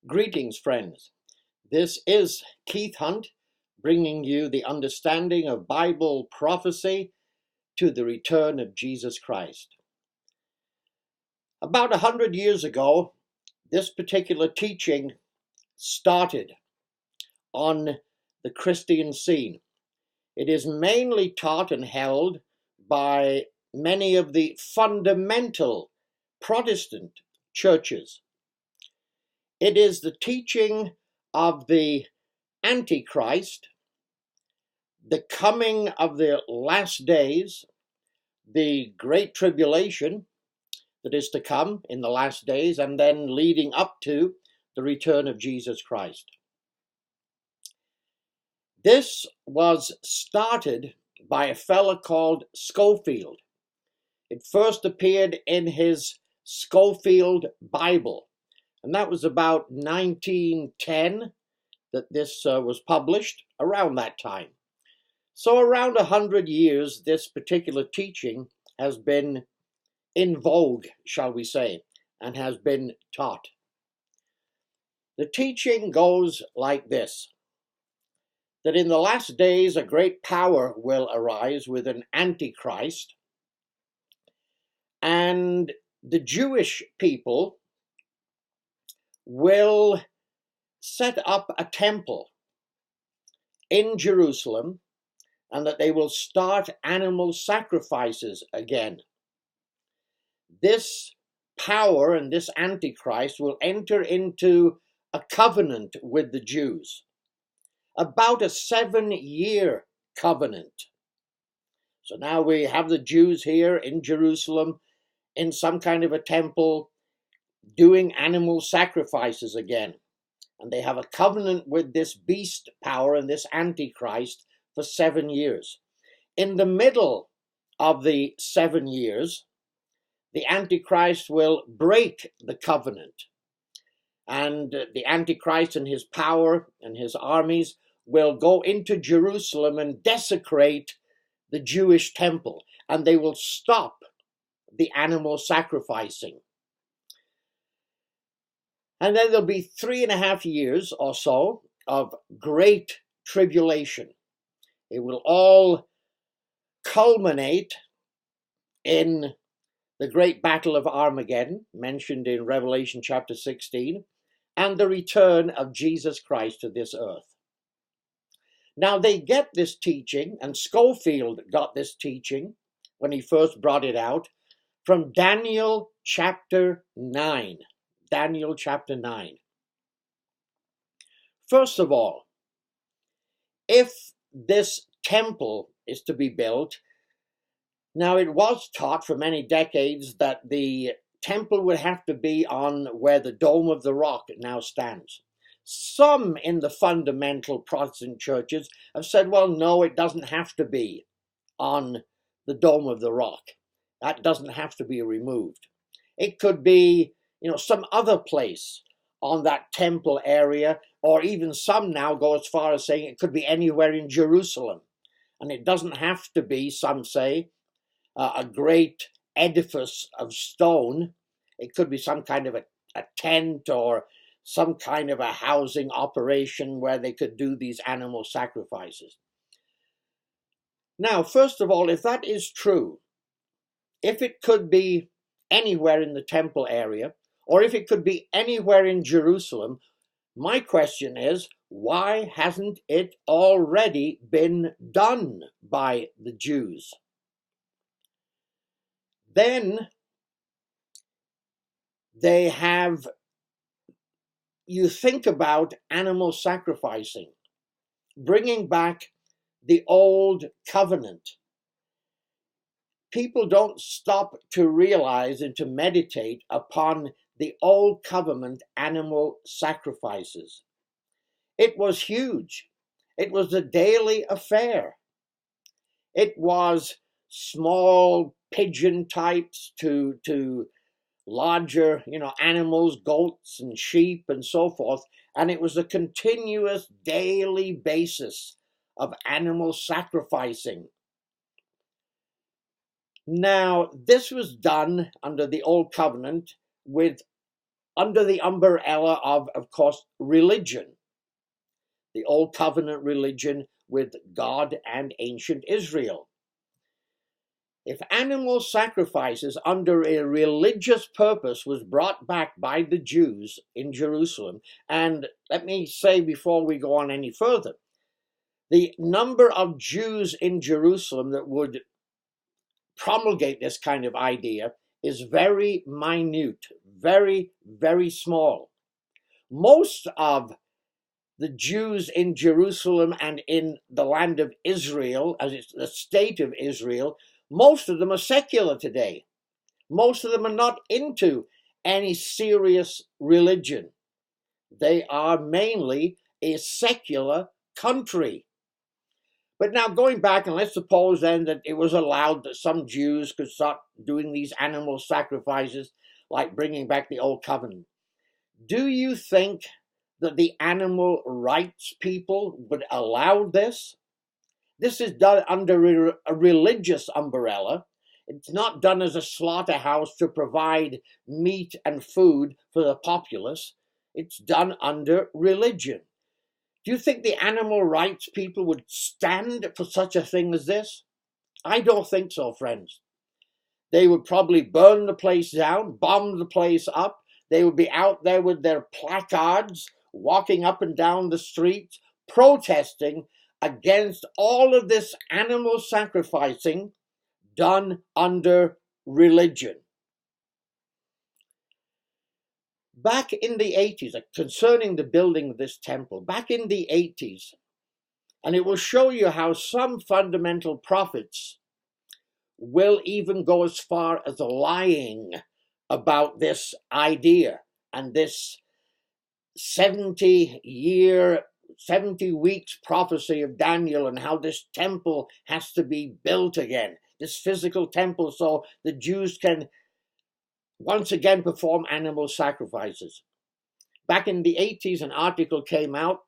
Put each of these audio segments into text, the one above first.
Greetings, friends. This is Keith Hunt bringing you the understanding of Bible prophecy to the return of Jesus Christ. About 100 years ago, this particular teaching started on the Christian scene. It is mainly taught and held by many of the fundamental Protestant churches. It is the teaching of the Antichrist, the coming of the last days, the great tribulation that is to come in the last days, and then leading up to the return of Jesus Christ. This was started by a fellow called Scofield. It first appeared in his Scofield Bible, and that was about 1910 that this was published, around that time. So around 100 years, this particular teaching has been in vogue, shall we say, and has been taught. The teaching goes like this, that in the last days a great power will arise with an Antichrist, and the Jewish people will set up a temple in Jerusalem, and that they will start animal sacrifices again. This power and this Antichrist will enter into a covenant with the Jews, about a 7-year covenant. So now we have the Jews here in Jerusalem in some kind of a temple doing animal sacrifices again. And they have a covenant with this beast power and this Antichrist for 7 years. In the middle of the 7 years, the Antichrist will break the covenant. And the Antichrist and his power and his armies will go into Jerusalem and desecrate the Jewish temple. And they will stop the animal sacrificing. And then there'll be 3.5 years or so of great tribulation. It will all culminate in the great battle of Armageddon, mentioned in Revelation chapter 16, and the return of Jesus Christ to this earth. Now they get this teaching, and Scofield got this teaching when he first brought it out, from Daniel chapter 9. Daniel chapter 9. First of all, if this temple is to be built, now it was taught for many decades that the temple would have to be on where the Dome of the Rock now stands. Some in the fundamental Protestant churches have said, well, no, it doesn't have to be on the Dome of the Rock. That doesn't have to be removed. It could be, some other place on that temple area, or even some now go as far as saying it could be anywhere in Jerusalem. And it doesn't have to be, some say, a great edifice of stone. It could be some kind of a tent or some kind of a housing operation where they could do these animal sacrifices. Now, first of all, if that is true, if it could be anywhere in the temple area, or if it could be anywhere in Jerusalem, my question is, why hasn't it already been done by the Jews? Then they have, you think about animal sacrificing, bringing back the old covenant. People don't stop to realize and to meditate upon the old covenant animal sacrifices. It was huge. It was a daily affair. It was small pigeon types to larger, animals, goats and sheep and so forth. And it was a continuous daily basis of animal sacrificing. Now, this was done under the Old Covenant with under the umbrella of course, religion, the Old Covenant religion with God and ancient Israel. If animal sacrifices under a religious purpose was brought back by the Jews in Jerusalem, and let me say before we go on any further, the number of Jews in Jerusalem that would promulgate this kind of idea is very minute, very, very small. Most of the Jews in Jerusalem and in the land of Israel, as it's the state of Israel, most of them are secular today. Most of them are not into any serious religion. They are mainly a secular country. But now going back, and let's suppose then that it was allowed that some Jews could start doing these animal sacrifices, like bringing back the Old Covenant. Do you think that the animal rights people would allow this? This is done under a religious umbrella. It's not done as a slaughterhouse to provide meat and food for the populace. It's done under religion. Do you think the animal rights people would stand for such a thing as this? I don't think so, friends. They would probably burn the place down, bomb the place up. They would be out there with their placards, walking up and down the streets, protesting against all of this animal sacrificing done under religion. Back in the 80s, concerning the building of this temple, back in the 80s, and it will show you how some fundamental prophets will even go as far as lying about this idea and this 70 weeks prophecy of Daniel and how this temple has to be built again, this physical temple, so the Jews can once again perform animal sacrifices. Back in the 80s, an article came out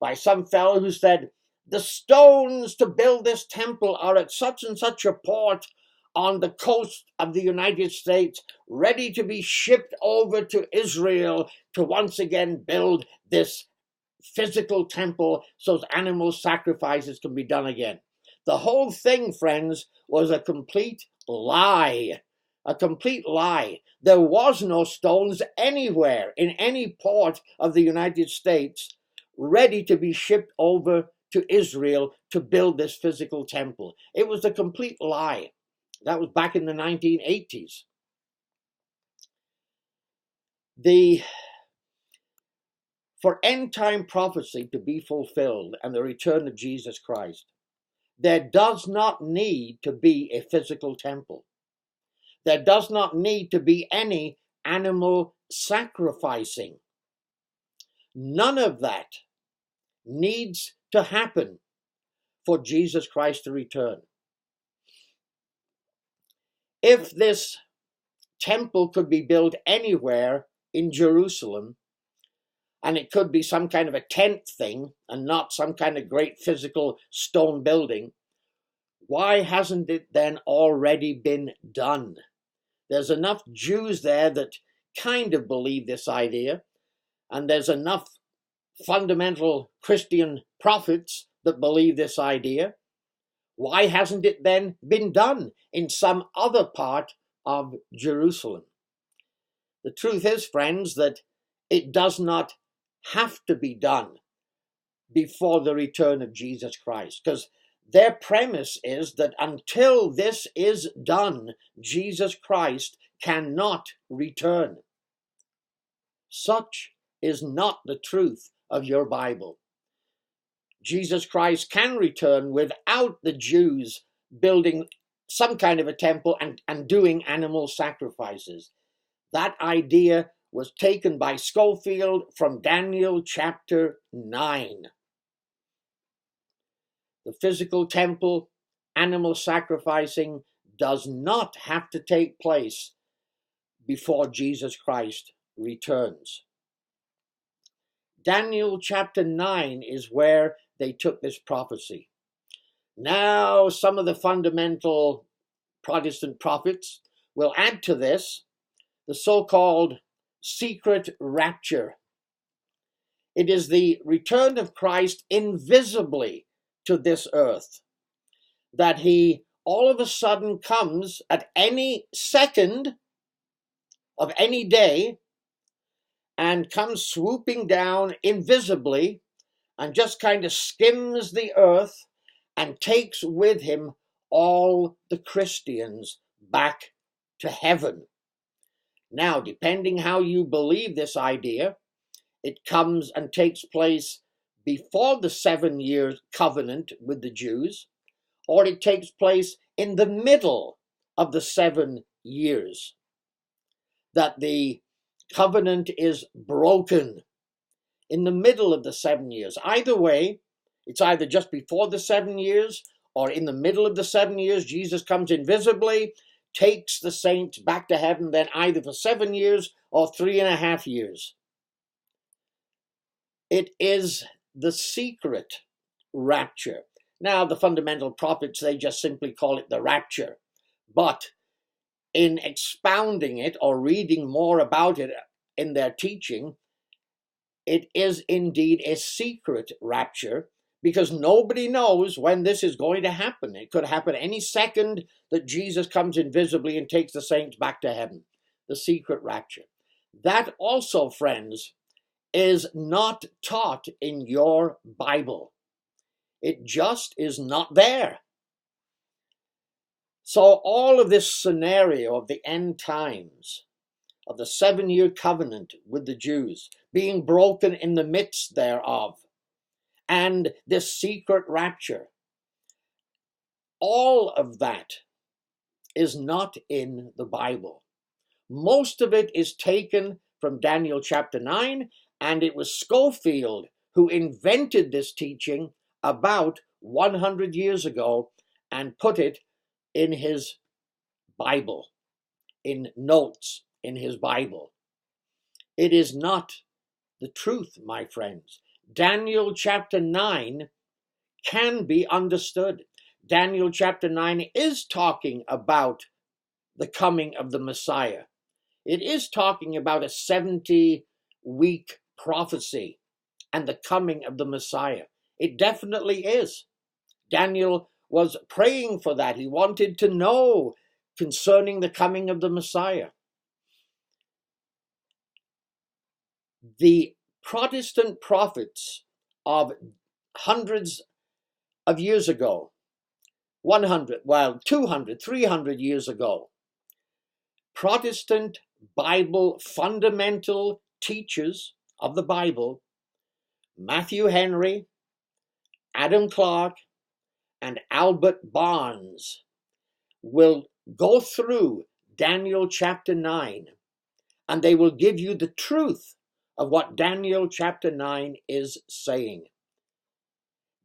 by some fellow who said, the stones to build this temple are at such and such a port on the coast of the United States, ready to be shipped over to Israel to once again build this physical temple so animal sacrifices can be done again. The whole thing, friends, was a complete lie. A complete lie. There was no stones anywhere in any port of the United States ready to be shipped over to Israel to build this physical temple. It was a complete lie. That was back in the 1980s. For end-time prophecy to be fulfilled and the return of Jesus Christ, there does not need to be a physical temple. There does not need to be any animal sacrificing. None of that needs to happen for Jesus Christ to return. If this temple could be built anywhere in Jerusalem, and it could be some kind of a tent thing and not some kind of great physical stone building, why hasn't it then already been done? There's enough Jews there that kind of believe this idea, and there's enough fundamental Christian prophets that believe this idea. Why hasn't it then been done in some other part of Jerusalem? The truth is, friends, that it does not have to be done before the return of Jesus Christ, because their premise is that until this is done, Jesus Christ cannot return. Such is not the truth of your Bible. Jesus Christ can return without the Jews building some kind of a temple and doing animal sacrifices. That idea was taken by Scofield from Daniel chapter 9. The physical temple, animal sacrificing, does not have to take place before Jesus Christ returns. Daniel chapter 9 is where they took this prophecy. Now, some of the fundamental Protestant prophets will add to this the so-called secret rapture. It is the return of Christ invisibly to this earth, that he all of a sudden comes at any second of any day and comes swooping down invisibly and just kind of skims the earth and takes with him all the Christians back to heaven. Now, depending how you believe this idea, it comes and takes place before the 7-year covenant with the Jews, or it takes place in the middle of the 7 years, that the covenant is broken in the middle of the 7 years. Either way, it's either just before the 7 years or in the middle of the 7 years. Jesus comes invisibly, takes the saints back to heaven, then either for 7 years or 3.5 years. It is the secret rapture. Now, the fundamental prophets, they just simply call it the rapture. But in expounding it or reading more about it in their teaching, it is indeed a secret rapture, because nobody knows when this is going to happen. It could happen any second that Jesus comes invisibly and takes the saints back to heaven. The secret rapture. That also, friends, is not taught in your Bible. It just is not there. So all of this scenario of the end times, of the 7-year covenant with the Jews being broken in the midst thereof, and this secret rapture, all of that is not in the Bible. Most of it is taken from Daniel chapter 9, and it was Scofield who invented this teaching about 100 years ago and put it in his Bible, in notes in his Bible. It is not the truth, my friends. Daniel chapter 9 can be understood. Daniel chapter 9 is talking about the coming of the Messiah. It is talking about a 70-week prophecy and the coming of the Messiah. It definitely is. Daniel was praying for that. He wanted to know concerning the coming of the Messiah. The Protestant prophets of hundreds of years ago, 200, 300 years ago, Protestant Bible fundamental teachers of the Bible, Matthew Henry, Adam Clarke, and Albert Barnes, will go through Daniel chapter 9, and they will give you the truth of what Daniel chapter 9 is saying.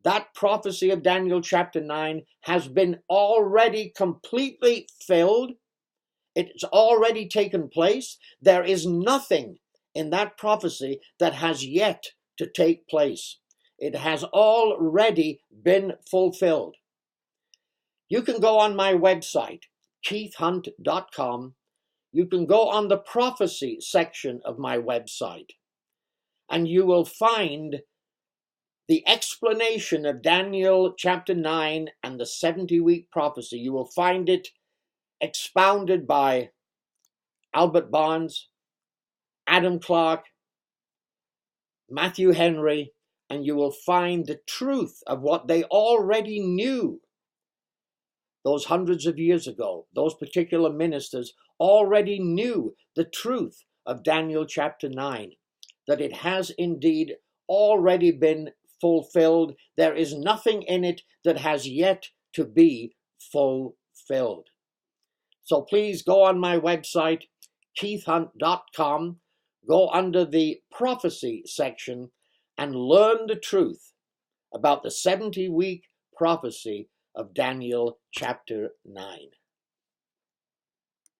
That prophecy of Daniel chapter 9 has been already completely filled. It's already taken place. There is nothing in that prophecy that has yet to take place. It has already been fulfilled. You can go on my website, keithhunt.com. You can go on the prophecy section of my website, and you will find the explanation of Daniel chapter 9 and the 70-week prophecy. You will find it expounded by Albert Barnes, Adam Clarke, Matthew Henry, and you will find the truth of what they already knew those hundreds of years ago. Those particular ministers already knew the truth of Daniel chapter 9, that it has indeed already been fulfilled. There is nothing in it that has yet to be fulfilled. So please go on my website, keithhunt.com, go under the prophecy section and learn the truth about the 70-week prophecy of Daniel chapter 9.